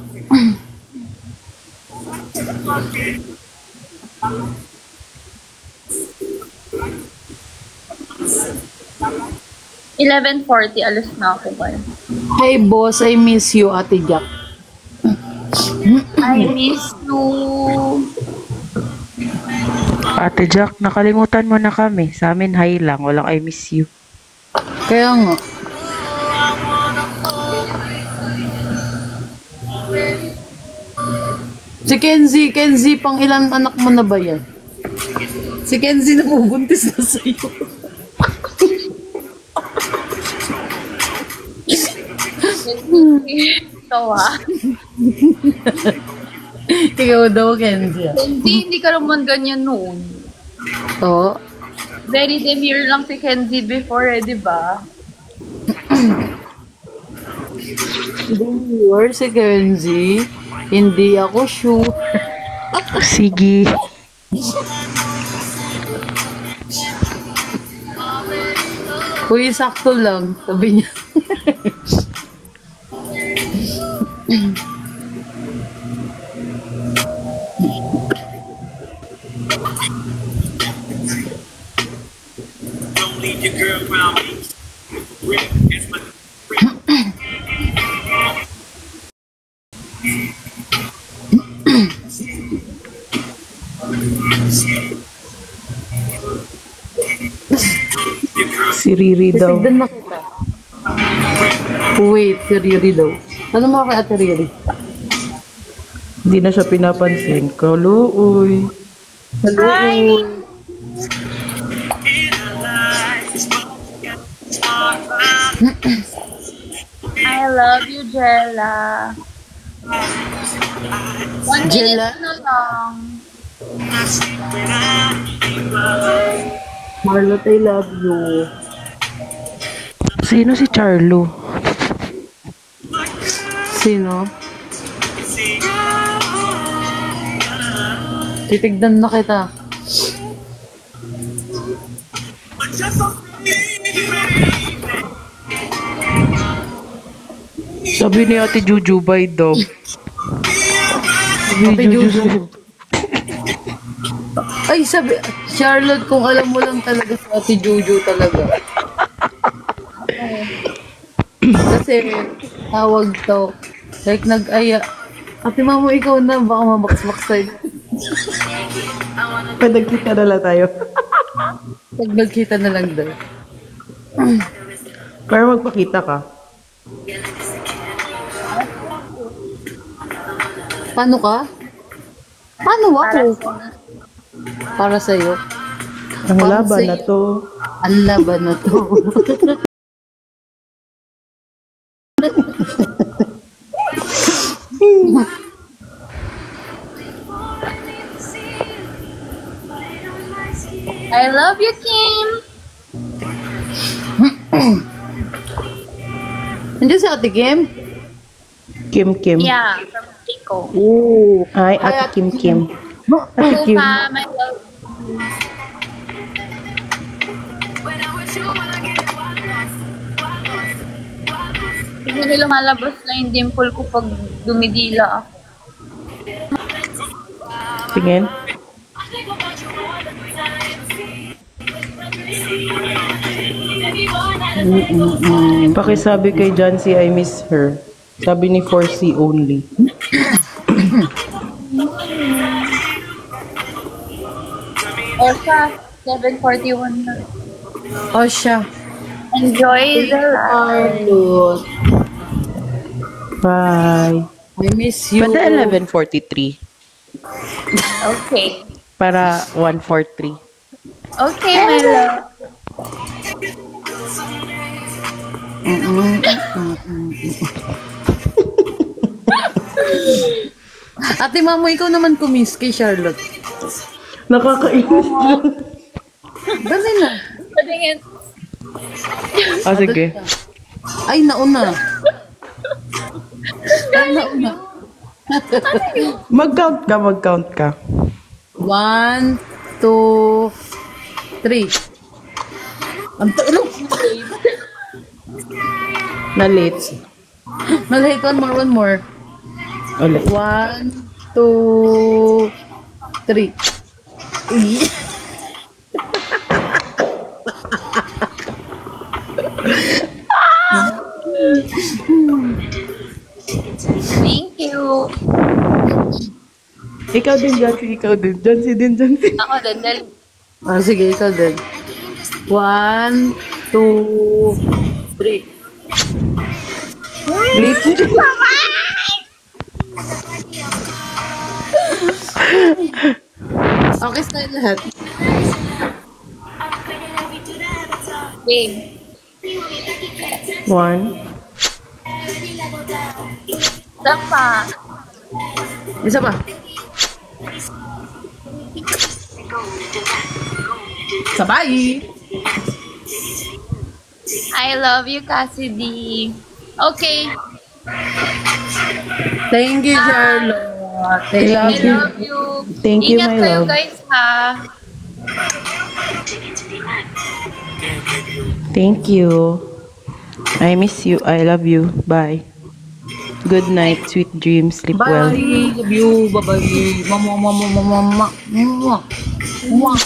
B: $11:40, alas na ako ba?
C: Hi, boss. I miss you, Ate Jack.
B: I miss you.
A: Ate Jack, nakalimutan mo na kami. Sa amin, hi lang. Walang I miss you.
C: Kaya nga. Si Kenzie, pang ilan anak mo na ba yan? Si Kenzie nabubuntis na sa'yo.
B: Tawa.
C: Ikaw daw, Kenzie.
B: Hindi ka naman ganyan noon.
C: Oo.
B: Very demure lang si Kenzie before, di ba?
C: Demure si Kenzie. Hindi ako sure.
A: Sige.
C: Uy, sakto lang. Sabi niya.
A: Si Riri daw.
C: Tignan na kita. Wait, si Riri daw. Ano mo kay Ate Riri?
A: Hindi na siya pinapansin. Kaluoy.
B: Hi! I love you, Jella. One
C: Jella?
B: minute na lang.
C: Marlot, I love you.
A: Sino si Charlo?
C: Sino? Titignan na kita.
A: Sabi ni Ate Jujubay daw.
C: Ate Juju. Ay, sabi, Charlotte, kung alam mo lang talaga si Ate Juju talaga. Kasi, tawag to. Like, nag-aya. Ate Mamo, ikaw na, baka mabaks-baks sa'yo.
A: Pwede kita na lang tayo.
C: Pag nagkita na lang daw.
A: Pero magpakita ka.
C: Paano ka? Paano ako? Para sa'yo.
A: Ang
C: Para
A: laban na
C: sa'yo.
A: to.
C: Ang laban na to.
B: I love you, Kim.
C: Nandiyan si Ate Kim?
A: Kim Kim.
B: Yeah, from Pico.
C: Oo.
A: Ay, Ate Kim Kim. Ate
B: Hello,
A: Kim.
B: ma'am. I love Siguro lumalabas na yung dimple ko pag dumidila ako.
A: Tingin. Pakisabi kay Jancy, I miss her. Sabi ni 4C only.
B: Or sa 7:41 na.
C: Oh, siya.
B: Enjoy the life.
C: Charlotte.
A: Bye.
C: I miss you.
A: Pwede 11:43.
B: Okay.
A: Para 1:43.
B: Okay, my love.
C: Ate Mamo, ikaw naman kumiss kay Charlotte.
A: Nakakainis lang.
C: Dali na.
B: Patingin.
A: Ah, sige.
C: Ay, nauna. Ay, nauna.
A: Mag-count ka, mag-count ka.
C: 1, 2, 3. Ang tayo.
A: Na-late.
C: Malahit, one more.
A: Ulit.
C: 1, 2, 3.
B: Thank you.
A: Ikaw din, Jancy. Ikaw din. Jancy din, Jancy.
B: Ako din, dali.
C: Ah, sige, ikaw din. 1, 2, 3.
A: Late.
C: Okay, style lahat.
B: Game.
A: 1.
B: Isa pa.
C: Isa pa. Sabay!
B: I love you, Cassidy. Okay.
C: Thank you, Charlotte.
A: I love
B: I
A: you.
B: love you.
A: Thank you,
B: Ingat
A: my
B: kayo
A: love.
B: guys ha.
A: Thank you. I miss you. I love you. Bye. Good night. Sweet dreams. Sleep
C: Bye.
A: well.
C: Love you. Bye-bye. Mama, mama, mama, mama. Mwah. Mwah.